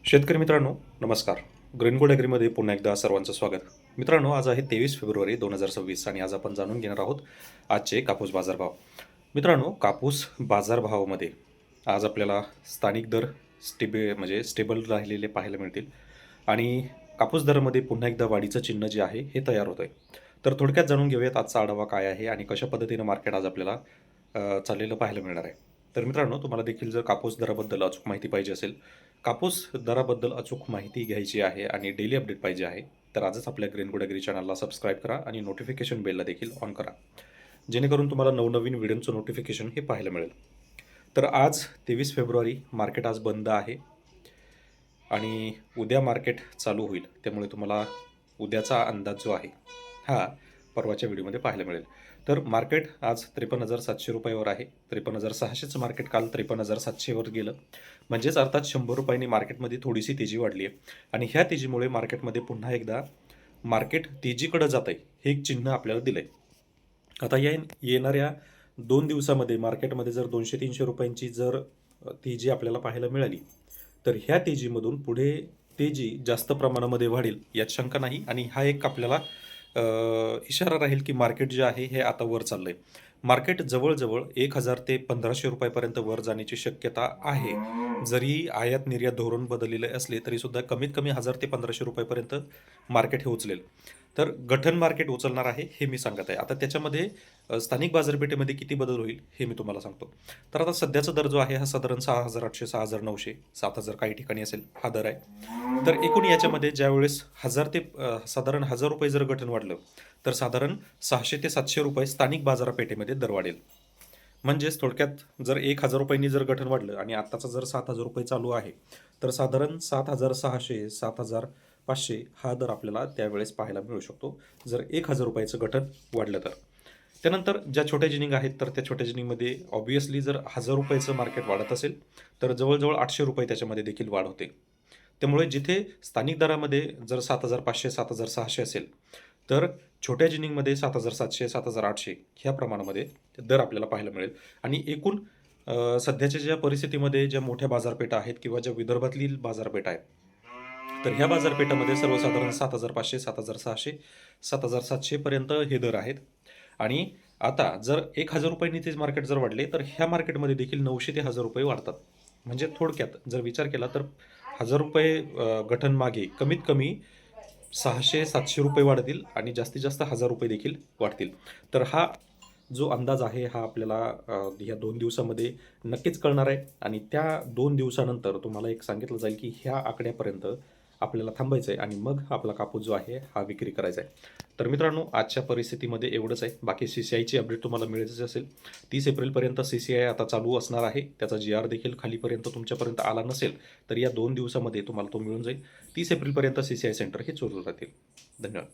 शेतकरी मित्रांनो, नमस्कार. ग्रीनगोल्ड ॲग्रीमध्ये पुन्हा एकदा सर्वांचं स्वागत. मित्रांनो, आज आहे 23 फेब्रुवारी 2026 आणि आज आपण जाणून घेणार आहोत आजचे कापूस बाजारभाव. मित्रांनो, कापूस बाजारभावामध्ये आज आपल्याला स्थानिक दर स्टेबल राहिलेले पाहायला मिळतील आणि कापूस दरामध्ये पुन्हा एकदा वाढीचं चिन्ह जे आहे हे तयार होतं आहे. तर थोडक्यात जाणून घेऊयात आजचा आढावा काय आहे आणि कशा पद्धतीनं मार्केट आज आपल्याला चाललेलं पाहायला मिळणार आहे. तर मित्रांनो, तुम्हाला देखील जर कापूस दराबद्दल अचूक माहिती पाहिजे असेल, कापूस दराबद्दल अचूक माहिती घ्यायची आहे आणि डेली अपडेट पाहिजे आहे, तर आजच आपल्या ग्रीनगोल्ड ॲग्री चॅनलला सबस्क्राईब करा आणि नोटिफिकेशन बेलला देखील ऑन करा, जेणेकरून तुम्हाला नवनवीन व्हिडिओचं नोटिफिकेशन हे पाहायला मिळेल. तर आज 23 फेब्रुवारी मार्केट आज बंद आहे आणि उद्या मार्केट चालू होईल. त्यामुळे तुम्हाला उद्याचा अंदाज जो आहे हा परवाच्या व्हिडिओमध्ये पाहायला मिळेल. तर मार्केट आज 53,700 रुपयावर आहे. 53,600चं मार्केट काल 53,700वर गेलं. म्हणजेच अर्थात 100 रुपयांनी मार्केटमध्ये थोडीशी तेजी वाढली आहे आणि ह्या तेजीमुळे मार्केटमध्ये पुन्हा एकदा मार्केट तेजीकडे जात आहे, हे एक चिन्ह आपल्याला दिलं आहे. आता या येणाऱ्या 2 दिवसामध्ये मार्केटमध्ये जर 200-300 रुपयांची जर तेजी आपल्याला पाहायला मिळाली, तर ह्या तेजीमधून पुढे तेजी जास्त प्रमाणामध्ये वाढेल यात शंका नाही आणि हा एक आपल्याला इशारा राहील की मार्केट जे आहे हे आता वर चाललं आहे. मार्केट जवळजवळ 1,000 ते 1,500 रुपयापर्यंत वर जाण्याची शक्यता आहे. जरी आयात निर्यात धोरण बदललेले असले तरीसुद्धा कमीत कमी 1,000 ते 1,500 रुपयापर्यंत मार्केट हे उचलेल. तर गठन मार्केट उचलणार आहे हे मी सांगत आहे. आता त्याच्यामध्ये स्थानिक बाजारपेठेमध्ये किती बदल होईल हे मी तुम्हाला सांगतो. तर आता सध्याचा दर जो आहे हा साधारण 6,800, 6,900, 7,000 काही ठिकाणी असेल हा दर आहे. तर एकूण याच्यामध्ये ज्यावेळेस साधारण 1,000 रुपये जर गठन वाढलं, तर साधारण 600 ते 700 रुपये स्थानिक बाजारपेठेमध्ये दर वाढेल. म्हणजेच थोडक्यात जर 1,000 रुपयांनी जर गठन वाढलं आणि आत्ताचा जर 7,000 रुपये चालू आहे, तर साधारण 7,600, 7,500 हा दर आपल्याला त्यावेळेस पाहायला मिळू शकतो, जर 1,000 रुपयाचं गठन वाढलं तर. त्यानंतर ज्या छोट्या जिनिंग आहेत, तर त्या छोट्या जिनिंगमध्ये ऑब्व्हियसली जर 1,000 रुपयाचं मार्केट वाढत असेल, तर जवळजवळ 800 रुपये त्याच्यामध्ये देखील वाढ होते. त्यामुळे जिथे स्थानिक दरामध्ये जर 7,500, 7,600 असेल, तर छोट्या जिनिंगमध्ये 7,700, 7,800 ह्या प्रमाणामध्ये दर आपल्याला पाहायला मिळेल. आणि एकूण सध्याच्या ज्या परिस्थितीमध्ये ज्या मोठ्या बाजारपेठा आहेत किंवा ज्या विदर्भातील बाजारपेठा आहेत, तर ह्या बाजारपेठामध्ये सर्वसाधारण 7,500, 7,600, 7,700 पर्यंत हे दर आहेत. आणि आता जर 1,000 रुपयांनी ते मार्केट जर वाढले, तर ह्या मार्केटमध्ये देखील 900 ते 1,000 रुपये वाढतात. म्हणजे थोडक्यात जर विचार केला तर 1,000 रुपये गठन मागे कमीत कमी 600-700 रुपये वाढतील आणि जास्तीत जास्त 1,000 रुपये देखील वाढतील. तर हा जो अंदाज आहे हा आपल्याला ह्या 2 दिवसामध्ये नक्कीच कळणार आहे आणि त्या 2 दिवसानंतर तुम्हाला एक सांगितलं जाईल की ह्या आकड्यापर्यंत आपल्याला थांबायचं आहे आणि मग आपला कापूस जो आहे हा विक्री करायचा आहे. तर मित्रांनो, आजच्या परिस्थितीमध्ये एवढंच आहे. बाकी CCIची अपडेट तुम्हाला मिळायची असेल, 30 एप्रिलपर्यंत CCI आता चालू असणार आहे. त्याचा GR देखील खालीपर्यंत तुमच्यापर्यंत आला नसेल, तर या 2 दिवसामध्ये तुम्हाला तो मिळून जाईल. 30 एप्रिलपर्यंत CCI सेंटर हे चालू राहतील. धन्यवाद.